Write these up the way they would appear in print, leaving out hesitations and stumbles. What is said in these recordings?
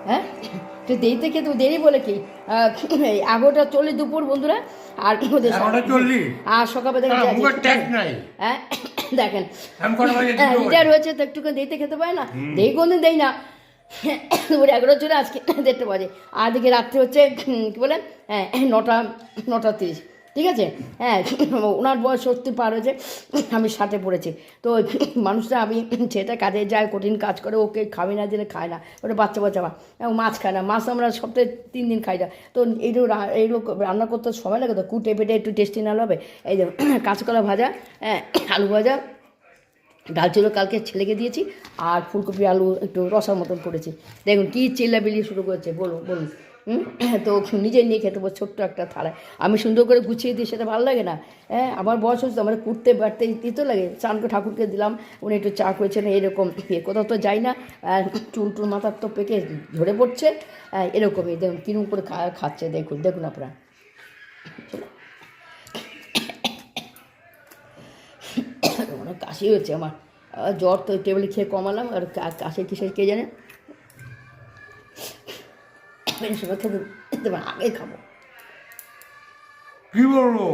হ্যাঁ তো দেরিতে খেতে দেরি বলে কি 11:40 দুপুর বন্ধুরা। আর ওদের আর সকালবেলা হ্যাঁ দেখেন রিটায়ার হয়েছে তো একটু দেরিতে খেতে পারে না, দেরি কোনদিন দেয় না। দুপুর 11 চলে আজকে 1:30 বাজে। আর দিকে রাত্রে হচ্ছে কী বলেন, হ্যাঁ 9:30, ঠিক আছে। হ্যাঁ ওনার বয়স 70 পার হয়েছে, আমি 60-এ পড়েছি। তো মানুষটা আমি ছেলেটা কাজে যায়, কঠিন কাজ করে, ওকে খাবে না দিলে খায় না, ওটা বাচ্চা মাছ খায় না, মাছ আমরা সপ্তাহে 3 দিন খাই না। তো এইগুলো রান্না করতে সময় লাগে, তো কুটে পেটে একটু টেস্টি না হবে। এই যে কাঁচকলা ভাজা, হ্যাঁ আলু ভাজা, ডাল ছিল কালকে ছেলেকে দিয়েছি, আর ফুলকপি আলু একটু রসার মতন করেছি। দেখুন কী চিল্লাবিল্লি শুরু করেছে, বলুন। তো নিজেই নিয়ে খেতে পারবো ছোট্ট একটা থালায়। আমি সুন্দর করে গুছিয়ে দিই, সেটা ভালো লাগে না? হ্যাঁ আমার বয়স হচ্ছে, আমার কুটতে বাড়তে দিতে লাগে। চানকে ঠাকুরকে দিলাম, উনি একটু চা করেছেন, এরকম কোথাও তো যাই না, চুল মাথার তো পেকে ঝরে পড়ছে, এরকমই দেখুন কিরকম করে খাচ্ছে, দেখুন আপনারা। অনেক কাশি হচ্ছে আমার, জ্বর তো টেবিলে খেয়ে কমালাম, আর কাশি কিসের কে জানে, সময় খেতে আগে খাবো কি বলবো,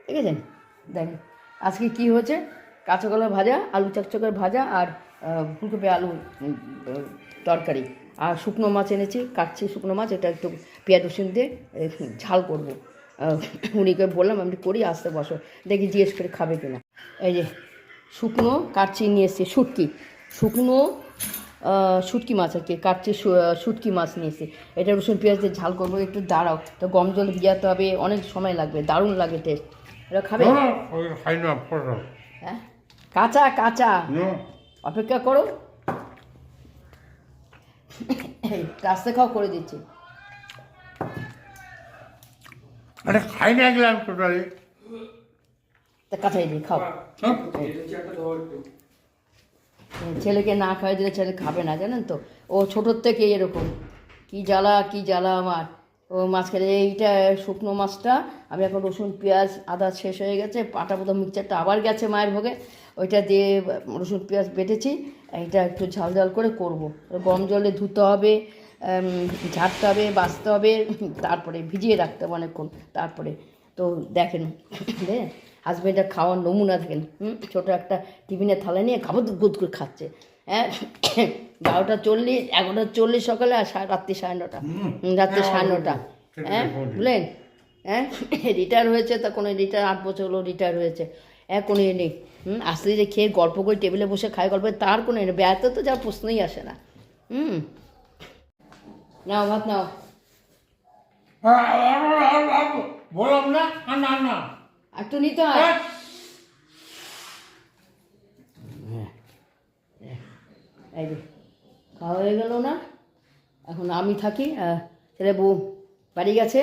ঠিক আছে। দেখেন আজকে কি হয়েছে, কাঁচাকলা ভাজা, আলু চকচকের ভাজা, আর ফুলকপি আলু তরকারি, আর শুকনো মাছ এনেছি, কাটছি শুকনো মাছ, এটা একটু পেঁয়াজ রসুন দিয়ে ঝাল করবো। উনিকে বললাম আমি করি, আসতে বসো, দেখি জিজ্ঞেস করে খাবে কিনা। এই যে শুকনো কাটছি নিয়ে এসছি, শুটকি মাছ আর কি কাটছি, শুটকি মাছ নিয়ে এসছি। এটা রসুন পেঁয়াজ দিয়ে ঝাল করবো, একটু দাঁড়াও, তো গম জল ভিজাতে হবে, অনেক সময় লাগবে, দারুণ লাগে টেস্ট। এটা খাবে? হ্যাঁ কাঁচা অপেক্ষা করো, কাস্তে খাও করে দিচ্ছি। আরে খাই না গেলাম টোটালি, তা কাঁচাই দিই, খাও। ছেলেকে না খাওয়াই দিলে ছেলে খাবে না, জানেন তো, ও ছোটোর থেকে এরকম, কি জ্বালা আমার। ও মাছ খেলে, এইটা শুকনো মাছটা আমি এখন রসুন পেঁয়াজ আদা শেষ হয়ে গেছে, পাটা বোধ মিক্সচারটা আবার গেছে মায়ের ভোগে, ওইটা দিয়ে রসুন পেঁয়াজ বেটেছি, এইটা একটু ঝাল করে করব। গরম জলে ধুতে হবে, ঝাড়তে হবে, বাছতে হবে, তারপরে ভিজিয়ে রাখতে হবে অনেকক্ষণ, তারপরে তো দেখেন হাজব্যান্ডের খাওয়ার নমুনা দেখেন, ছোটো একটা টিফিনের থালা নিয়ে খাবো গুদ করে খাচ্ছে। হ্যাঁ 12:40, 11:40 সকালে, আর রাত্রি 9:30, রাত্রি 9:30। হ্যাঁ বুঝলেন, হ্যাঁ রিটায়ার হয়েছে, তা কোনো 8 বছর হলো রিটায়ার হয়েছে, কোনো নেই। আস্তে ধীরে খেয়ে গল্প করে টেবিলে বসে খায়, গল্প তার কোনো ব্যর্থ তো যার প্রশ্নই আসে না। নাও ভাত নাও, বললাম না না একটু নিতে হয়। এই যে খাওয়া হয়ে গেল না, এখন আমি থাকি, ছেলে বউ বাড়ি গেছে,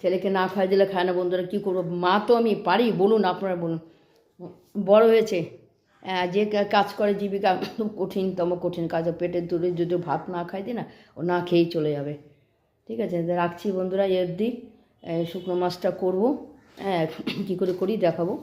ছেলেকে না খাই দিলে খায় না। বন্ধুরা কী করবো, মা তো আমি পারি, বলুন আপনারা বলুন, বড় হয়েছে, যে কাজ করে জীবিকা খুব কঠিন কাজ, পেটের দূরে যদি ভাত না খাই দিই না, ও না খেয়েই চলে যাবে। ঠিক আছে, রাখছি বন্ধুরা, এর দিই শুকনো মাছটা করবো, কী করে করি দেখাবো।